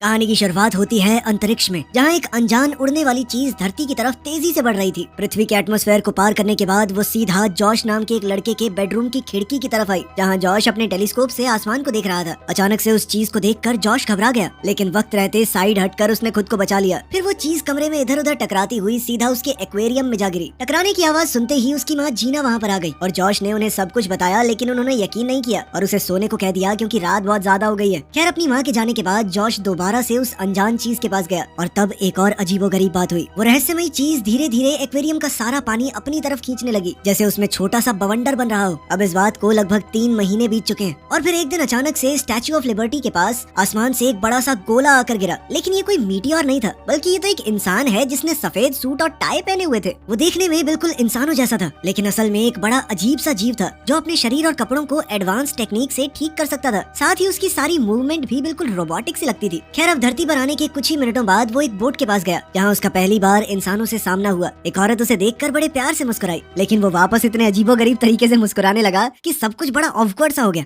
कहानी की शुरुआत होती है अंतरिक्ष में, जहाँ एक अनजान उड़ने वाली चीज धरती की तरफ तेजी से बढ़ रही थी। पृथ्वी के एटमॉस्फेयर को पार करने के बाद वो सीधा जॉश नाम के एक लड़के के बेडरूम की खिड़की की तरफ आई, जहाँ जॉश अपने टेलीस्कोप से आसमान को देख रहा था। अचानक से उस चीज को देखकर जॉश घबरा गया, लेकिन वक्त रहते साइड हटकर उसने खुद को बचा लिया। फिर वो चीज कमरे में इधर उधर टकराती हुई सीधा उसके एक्वेरियम में जा गिरी। टकराने की आवाज सुनते ही उसकी माँ जीना वहाँ पर आ गई और जॉश ने उन्हें सब कुछ बताया, लेकिन उन्होंने यकीन नहीं किया और उसे सोने को कह दिया क्योंकि रात बहुत ज्यादा हो गई है। खैर, अपनी माँ के जाने के बाद जॉश दोबारा से उस अनजान चीज के पास गया और तब एक और अजीबोगरीब बात हुई। वो रहस्यमयी चीज धीरे धीरे एक्वेरियम का सारा पानी अपनी तरफ खींचने लगी, जैसे उसमें छोटा सा बवंडर बन रहा हो। अब इस बात को लगभग 3 महीने बीत चुके हैं और फिर एक दिन अचानक से स्टैच्यू ऑफ लिबर्टी के पास आसमान से एक बड़ा सा गोला आकर गिरा। लेकिन ये कोई मीटियोर नहीं था, बल्कि ये तो एक इंसान है जिसने सफेद सूट और टाई पहने हुए थे। वो देखने में बिल्कुल इंसानों जैसा था, लेकिन असल में एक बड़ा अजीब सा जीव था जो अपने शरीर और कपड़ों को एडवांस टेक्निक से ठीक कर सकता था। साथ ही उसकी सारी मूवमेंट भी बिल्कुल रोबोटिक सी लगती थी। खैर, अब धरती पर आने के कुछ ही मिनटों बाद वो एक बोट के पास गया, जहाँ उसका पहली बार इंसानों से सामना हुआ। एक औरत उसे देखकर बड़े प्यार से मुस्कुराई, लेकिन वो वापस इतने अजीबोगरीब तरीके से मुस्कुराने लगा कि सब कुछ बड़ा ऑकवर्ड सा हो गया।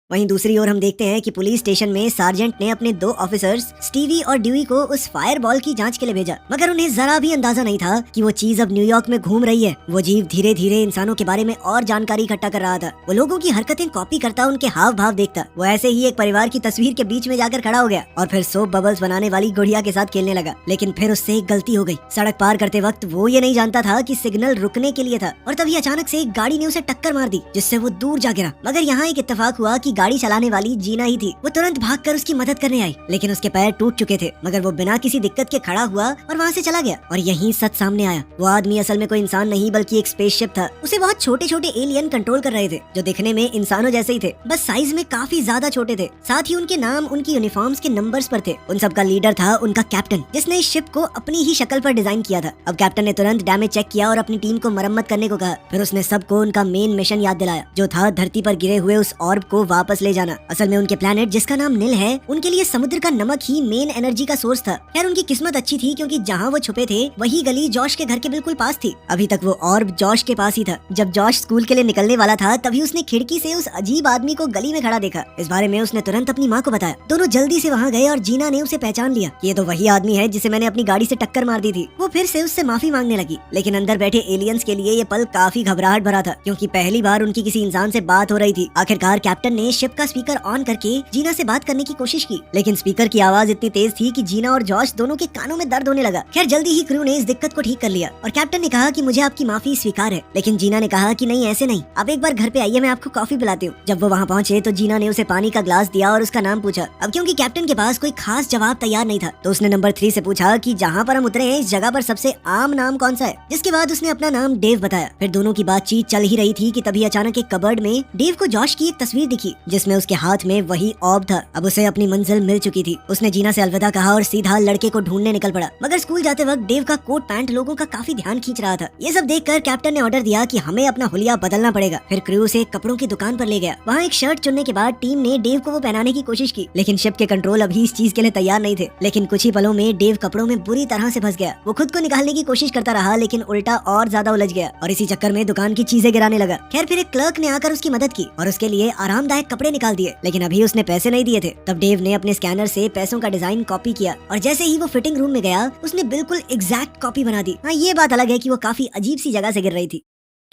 वहीं दूसरी ओर हम देखते हैं कि पुलिस स्टेशन में सार्जेंट ने अपने 2 ऑफिसर्स स्टीवी और ड्यूई को उस फायरबॉल की जांच के लिए भेजा, मगर उन्हें जरा भी अंदाजा नहीं था कि वो चीज अब न्यूयॉर्क में घूम रही है। वो जीव धीरे धीरे इंसानों के बारे में और जानकारी इकट्ठा कर रहा था। वो लोगों की हरकतें कॉपी करता, उनके हाव भाव देखता। वो ऐसे ही एक परिवार की तस्वीर के बीच में जाकर खड़ा हो गया और फिर सोप बबल्स बनाने वाली गुड़िया के साथ खेलने लगा। लेकिन फिर उससे एक गलती हो गई। सड़क पार करते वक्त वो ये नहीं जानता था कि सिग्नल रुकने के लिए था और तभी अचानक से एक गाड़ी ने उसे टक्कर मार दी, जिससे वो दूर जा गिरा। मगर यहाँ एक इत्तेफाक हुआ कि गाड़ी चलाने वाली जीना ही थी। वो तुरंत भागकर उसकी मदद करने आई, लेकिन उसके पैर टूट चुके थे। मगर वो बिना किसी दिक्कत के खड़ा हुआ और वहाँ से चला गया। और यहीं सच सामने आया। वो आदमी असल में कोई इंसान नहीं बल्कि एक स्पेसशिप था। उसे बहुत छोटे छोटे एलियन कंट्रोल कर रहे थे, जो दिखने में इंसानों जैसे ही थे, बस साइज में काफी ज्यादा छोटे थे। साथ ही उनके नाम उनकी यूनिफॉर्म्स के नंबर्स पर थे। उन सबका लीडर था उनका कैप्टन, जिसने इस शिप को अपनी ही शक्ल पर डिजाइन किया था। अब कैप्टन ने तुरंत डैमेज चेक किया और अपनी टीम को मरम्मत करने को कहा। फिर उसने सबको उनका मेन मिशन याद दिलाया, जो था धरती पर गिरे हुए उस ऑर्ब को वापस ले जाना। असल में उनके प्लेनेट जिसका नाम नील है, उनके लिए समुद्र का नमक ही मेन एनर्जी का सोर्स था। खैर, उनकी किस्मत अच्छी थी क्योंकि जहाँ वो छुपे थे वही गली जॉश के घर के बिल्कुल पास थी। अभी तक वो ऑर्ब जॉश के पास ही था। जब जॉश स्कूल के लिए निकलने वाला था, तभी उसने खिड़की से उस अजीब आदमी को गली में खड़ा देखा। इस बारे में उसने तुरंत अपनी माँ को बताया। दोनों जल्दी से वहाँ गए और जीना ने उसे पहचान लिया कि ये तो वही आदमी है जिसे मैंने अपनी गाड़ी से टक्कर मार दी थी। वो फिर से उससे माफी मांगने लगी, लेकिन अंदर बैठे एलियंस के लिए ये पल काफी घबराहट भरा था, क्योंकि पहली बार उनकी किसी इंसान से बात हो रही थी। आखिरकार कैप्टन ने शिप का स्पीकर ऑन करके जीना से बात करने की कोशिश की, लेकिन स्पीकर की आवाज इतनी तेज थी कि जीना और जॉश दोनों के कानों में दर्द होने लगा। खैर, जल्दी ही क्रू ने इस दिक्कत को ठीक कर लिया और कैप्टन ने कहा कि मुझे आपकी माफी स्वीकार है। लेकिन जीना ने कहा कि नहीं, ऐसे नहीं, आप एक बार घर पे आइए, मैं आपको कॉफी पिलाती हूँ। जब वो वहाँ पहुँचे तो जीना ने उसे पानी का ग्लास दिया और उसका नाम पूछा। अब क्योंकि कैप्टन के पास कोई खास जवाब तैयार नहीं था, तो उसने नंबर 3 से पूछा कि जहाँ पर हम उतरे हैं, इस जगह पर सबसे आम नाम कौन सा है। जिसके बाद उसने अपना नाम डेव बताया। फिर दोनों की बातचीत चल ही रही थी कि तभी अचानक एक कबर्ड में डेव को जॉश की एक तस्वीर दिखी, जिसमें उसके हाथ में वही ऑर्ब था। अब उसे अपनी मंजिल मिल चुकी थी। उसने जीना से अलविदा कहा और सीधा लड़के को ढूंढने निकल पड़ा। मगर स्कूल जाते वक्त डेव का कोट पैंट लोगों का काफी ध्यान खींच रहा था। ये सब देखकर कैप्टन ने ऑर्डर दिया कि हमें अपना हुलिया बदलना पड़ेगा। फिर क्रू उसे कपड़ों की दुकान पर ले गया। वहाँ एक शर्ट चुनने के बाद टीम ने डेव को वो पहनाने की कोशिश की, लेकिन शिप के कंट्रोल अभी इस चीज के लिए तैयार नहीं थे। लेकिन कुछ ही पलों में डेव कपड़ों में बुरी तरह से फंस गया। वो खुद को निकालने की कोशिश करता रहा, लेकिन उल्टा और ज्यादा उलझ गया और इसी चक्कर में दुकान की चीजें गिराने लगा। खैर, फिर एक क्लर्क ने आकर उसकी मदद की और उसके लिए आरामदायक कपड़े निकाल दिए, लेकिन अभी उसने पैसे नहीं दिए थे। तब डेव ने अपने स्कैनर से पैसों का डिजाइन कॉपी किया और जैसे ही वो फिटिंग रूम में गया, उसने बिल्कुल एग्जैक्ट कॉपी बना दी। हाँ, ये बात अलग है कि वो काफी अजीब सी जगह से गिर रही थी।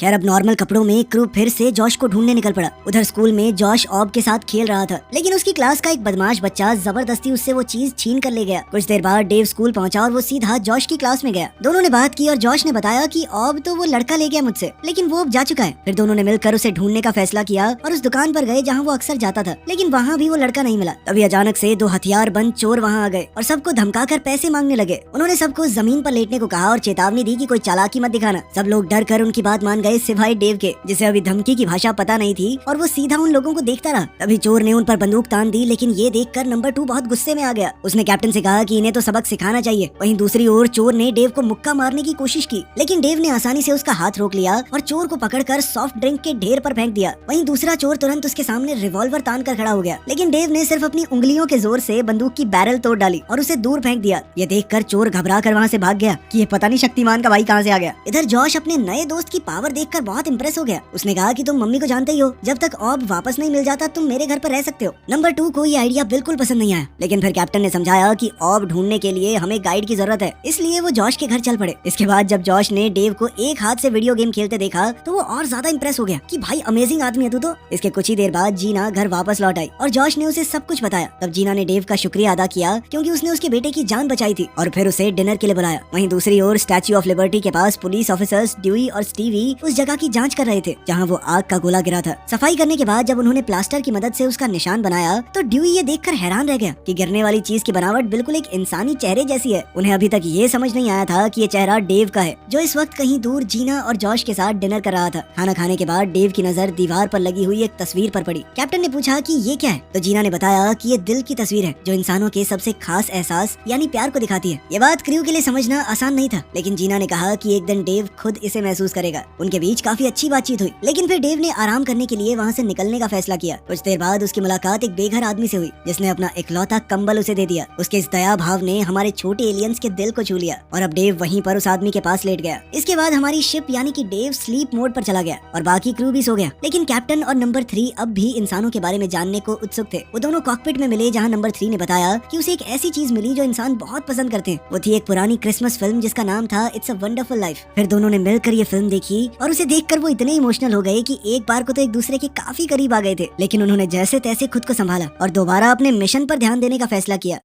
खैर, अब नॉर्मल कपड़ों में क्रू फिर से जॉश को ढूंढने निकल पड़ा। उधर स्कूल में जॉश ऑर्ब के साथ खेल रहा था, लेकिन उसकी क्लास का एक बदमाश बच्चा जबरदस्ती उससे वो चीज छीन कर ले गया। कुछ देर बाद डेव स्कूल पहुंचा और वो सीधा जॉश की क्लास में गया। दोनों ने बात की और जॉश ने बताया कि ऑर्ब तो वो लड़का ले गया मुझसे, लेकिन वो अब जा चुका है। फिर दोनों ने मिलकर उसे ढूंढने का फैसला किया और उस दुकान पर गए जहाँ वो अक्सर जाता था, लेकिन वहाँ भी वो लड़का नहीं मिला। तभी अचानक से 2 हथियारबंद चोर वहाँ आ गए और सबको धमकाकर पैसे मांगने लगे। उन्होंने सबको जमीन पर लेटने को कहा और चेतावनी दी कि कोई चालाकी मत दिखाना। सब लोग डर कर उनकी बात मान गए, सिवाय डेव, जिसे अभी धमकी की भाषा पता नहीं थी, और वो सीधा उन लोगों को देखता रहा। तभी चोर ने उन पर बंदूक तान दी, लेकिन ये देखकर नंबर 2 बहुत गुस्से में आ गया। उसने कैप्टन से कहा कि इन्हें तो सबक सिखाना चाहिए। वहीं दूसरी ओर चोर ने डेव को मुक्का मारने की कोशिश की, लेकिन डेव ने आसानी से उसका हाथ रोक लिया और चोर को पकड़कर सॉफ्ट ड्रिंक के ढेर पर फेंक दिया। वहीं दूसरा चोर तुरंत उसके सामने रिवॉल्वर तान कर खड़ा हो गया, लेकिन डेव ने सिर्फ अपनी उंगलियों के जोर से बंदूक की बैरल तोड़ डाली और उसे दूर फेंक दिया। ये देखकर चोर घबरा कर वहाँ से भाग गया कि ये पता नहीं शक्तिमान का भाई कहाँ से आ गया। इधर जॉश अपने नए दोस्त की पावर देखकर बहुत इंप्रेस हो गया। उसने कहा कि तुम मम्मी को जानते ही हो, जब तक ऑब वापस नहीं मिल जाता तुम मेरे घर पर रह सकते हो। नंबर 2 को ये आइडिया बिल्कुल पसंद नहीं आया, लेकिन फिर कैप्टन ने समझाया कि ऑब ढूंढने के लिए हमें गाइड की जरूरत है, इसलिए वो जॉश के घर चल पड़े। इसके बाद जब जॉश ने डेव को एक हाथ से वीडियो गेम खेलते देखा तो वो और ज्यादा इंप्रेस हो गया कि भाई अमेजिंग आदमी है तू तो। इसके कुछ ही देर बाद जीना घर वापस लौट आई और जॉश ने उसे सब कुछ बताया। तब जीना ने डेव का शुक्रिया अदा किया क्योंकि उसने उसके बेटे की जान बचाई थी और फिर उसे डिनर के लिए बुलाया। वहीं दूसरी ओर स्टैच्यू ऑफ लिबर्टी के पास पुलिस ऑफिसर्स ड्यूई और स्टीवी उस जगह की जांच कर रहे थे जहां वो आग का गोला गिरा था। सफाई करने के बाद जब उन्होंने प्लास्टर की मदद से उसका निशान बनाया तो ड्यूई ये देखकर हैरान रह गया कि गिरने वाली चीज की बनावट बिल्कुल एक इंसानी चेहरे जैसी है। उन्हें अभी तक ये समझ नहीं आया था कि ये चेहरा डेव का है, जो इस वक्त कहीं दूर जीना और जॉश के साथ डिनर कर रहा था। खाना खाने के बाद डेव की नजर दीवार पर लगी हुई एक तस्वीर पर पड़ी। कैप्टन ने पूछा कि ये क्या है, तो जीना ने बताया कि ये दिल की तस्वीर है जो इंसानों के सबसे खास एहसास यानी प्यार को दिखाती है। ये बात क्रू के लिए समझना आसान नहीं था, लेकिन जीना ने कहा कि एक दिन डेव खुद इसे महसूस करेगा। उनके बीच काफी अच्छी बातचीत हुई, लेकिन फिर डेव ने आराम करने के लिए वहाँ से निकलने का फैसला किया। कुछ देर बाद उसकी मुलाकात एक बेघर आदमी से हुई जिसने अपना इकलौता कंबल उसे दे दिया। उसके इस दया भाव ने हमारे छोटे एलियंस के दिल को छू लिया और अब डेव वहीं पर उस आदमी के पास लेट गया। इसके बाद हमारी शिप यानी कि डेव स्लीप मोड पर चला गया और बाकी क्रू भी सो गया, लेकिन कैप्टन और नंबर 3 अब भी इंसानों के बारे में जानने को उत्सुक थे। वो दोनों कॉकपिट में मिले जहाँ नंबर 3 ने बताया कि उसे एक ऐसी चीज मिली जो इंसान बहुत पसंद करते हैं। वो थी एक पुरानी क्रिसमस फिल्म जिसका नाम था इट्स अ वंडरफुल लाइफ। फिर दोनों ने मिलकर ये फिल्म देखी और उसे देखकर वो इतने इमोशनल हो गए कि एक बार को तो एक दूसरे के काफी करीब आ गए थे, लेकिन उन्होंने जैसे तैसे खुद को संभाला और दोबारा अपने मिशन पर ध्यान देने का फैसला किया।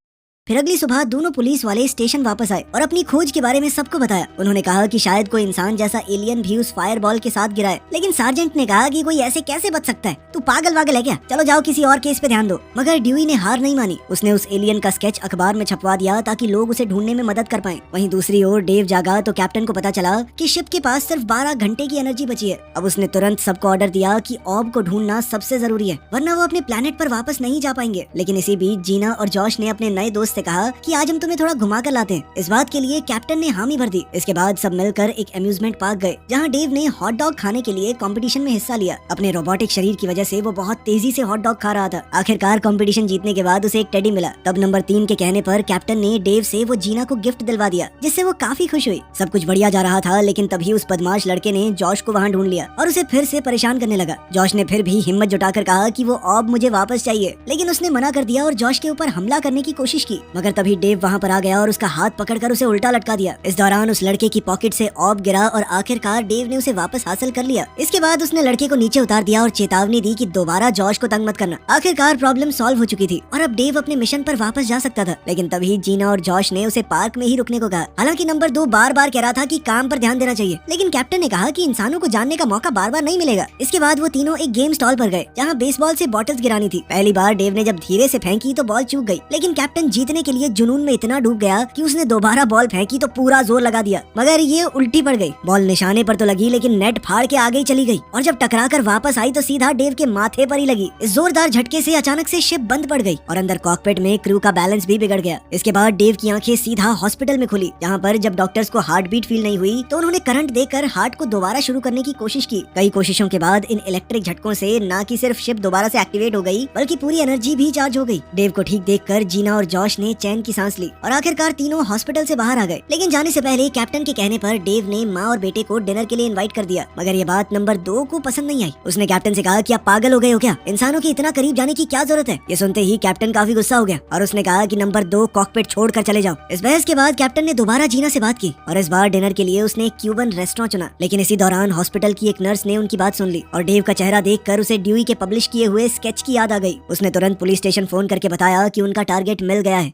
फिर अगली सुबह दोनों पुलिस वाले स्टेशन वापस आए और अपनी खोज के बारे में सबको बताया। उन्होंने कहा कि शायद कोई इंसान जैसा एलियन भी उस फायर बॉल के साथ गिरा है, लेकिन सार्जेंट ने कहा कि कोई ऐसे कैसे बच सकता है, तू पागल वागल है क्या, चलो जाओ किसी और केस पे ध्यान दो। मगर ड्यूई ने हार नहीं मानी। उसने उस एलियन का स्केच अखबार में छपवा दिया ताकि लोग उसे ढूंढने में मदद कर पाए। वहीं दूसरी ओर डेव जागा तो कैप्टन को पता चला कि शिप के पास सिर्फ 12 घंटे की एनर्जी बची है। अब उसने तुरंत सबको ऑर्डर दिया कि ऑब को ढूंढना सबसे जरूरी है, वरना वो अपने प्लेनेट पर वापस नहीं जा पाएंगे। लेकिन इसी बीच जीना और जॉश ने अपने नए दोस्त से कहा कि आज हम तुम्हें थोड़ा घुमा कर लाते हैं। इस बात के लिए कैप्टन ने हामी भर दी। इसके बाद सब मिलकर एक अम्यूजमेंट पार्क गए जहाँ डेव ने हॉट डॉग खाने के लिए कंपटीशन में हिस्सा लिया। अपने रोबोटिक शरीर की वजह से वो बहुत तेजी से हॉट डॉग खा रहा था। आखिरकार कंपटीशन जीतने के बाद उसे एक टेडी मिला। तब नंबर 3 के कहने पर कैप्टन ने डेव से वो जीना को गिफ्ट दिलवा दिया, जिससे वो काफी खुश हुई। सब कुछ बढ़िया जा रहा था, लेकिन तभी उस बदमाश लड़के ने जॉश को वहाँ ढूंढ लिया और उसे फिर से परेशान करने लगा। जॉश ने फिर भी हिम्मत जुटाकर कहा कि वो ऑब मुझे वापस चाहिए, लेकिन उसने मना कर दिया और जॉश के ऊपर हमला करने की कोशिश की। मगर तभी डेव वहाँ पर आ गया और उसका हाथ पकड़कर उसे उल्टा लटका दिया। इस दौरान उस लड़के की पॉकेट से ऑब गिरा और आखिरकार डेव ने उसे वापस हासिल कर लिया। इसके बाद उसने लड़के को नीचे उतार दिया और चेतावनी दी कि दोबारा जॉश को तंग मत करना। आखिरकार प्रॉब्लम सॉल्व हो चुकी थी और अब डेव अपने मिशन पर वापस जा सकता था, लेकिन तभी जीना और जॉश ने उसे पार्क में ही रुकने को कहा। हालांकि नंबर 2 बार बार कह रहा था कि काम पर ध्यान देना चाहिए, लेकिन कैप्टन ने कहा कि इंसानों को जानने का मौका बार बार नहीं मिलेगा। इसके बाद वो तीनों एक गेम स्टॉल पर गए जहाँ बेसबॉल से बॉटल्स गिरानी थी। पहली बार डेव ने जब धीरे से फेंकी तो बॉल चूक गई, लेकिन कैप्टन जीतने के लिए जुनून में इतना डूब गया कि उसने दोबारा बॉल फेंकी तो पूरा जोर लगा दिया, मगर ये उल्टी पड़ गई। बॉल निशाने पर तो लगी, लेकिन नेट फाड़ के आगे ही चली गई और जब टकराकर वापस आई तो सीधा डेव के माथे पर ही लगी। इस जोरदार झटके से अचानक से शिप बंद पड़ गई और अंदर कॉकपिट में क्रू का बैलेंस भी बिगड़ गया। इसके बाद डेव की आंखें सीधा हॉस्पिटल में खुली, जहाँ पर जब डॉक्टर्स को हार्ट बीट फील नहीं हुई तो उन्होंने करंट देकर हार्ट को दोबारा शुरू करने की कोशिश की। कई कोशिशों के बाद इन इलेक्ट्रिक झटकों से न कि सिर्फ शिप दोबारा से एक्टिवेट हो गई, बल्कि पूरी एनर्जी भी चार्ज हो गई। डेव को ठीक देखकर जीना और जॉश ने चैन की सांस ली और आखिरकार तीनों हॉस्पिटल से बाहर आ गए। लेकिन जाने से पहले कैप्टन के कहने पर डेव ने माँ और बेटे को डिनर के लिए इनवाइट कर दिया, मगर ये बात नंबर 2 को पसंद नहीं आई। उसने कैप्टन से कहा कि आप पागल हो गए हो क्या, इंसानों के इतना करीब जाने की क्या जरूरत है। ये सुनते ही कैप्टन काफी गुस्सा हो गया और उसने कहा कि नंबर 2 कॉकपिट छोड़कर चले जाओ। इस बहस के बाद कैप्टन ने दोबारा जीना से बात की और इस बार डिनर के लिए उसने एक क्यूबन रेस्टोरेंट चुना। लेकिन इसी दौरान हॉस्पिटल की एक नर्स ने उनकी बात सुन ली और डेव का चेहरा देखकर उसे ड्यूई के पब्लिश किए हुए स्केच की याद आ गई। उसने तुरंत पुलिस स्टेशन फोन करके बताया कि उनका टारगेट मिल गया है।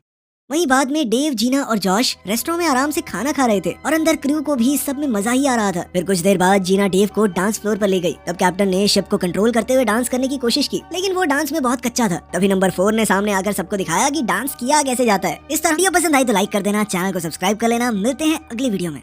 वहीं बाद में डेव, जीना और जॉश रेस्टोरेंट में आराम से खाना खा रहे थे और अंदर क्रू को भी सब में मजा ही आ रहा था। फिर कुछ देर बाद जीना डेव को डांस फ्लोर पर ले गई। तब कैप्टन ने शिप को कंट्रोल करते हुए डांस करने की कोशिश की, लेकिन वो डांस में बहुत कच्चा था। तभी नंबर 4 ने सामने आकर सबको दिखाया कि डांस किया कैसे जाता है। इस तरह वीडियो पसंद आई तो लाइक कर देना, चैनल को सब्सक्राइब कर लेना। मिलते हैं अगली वीडियो में।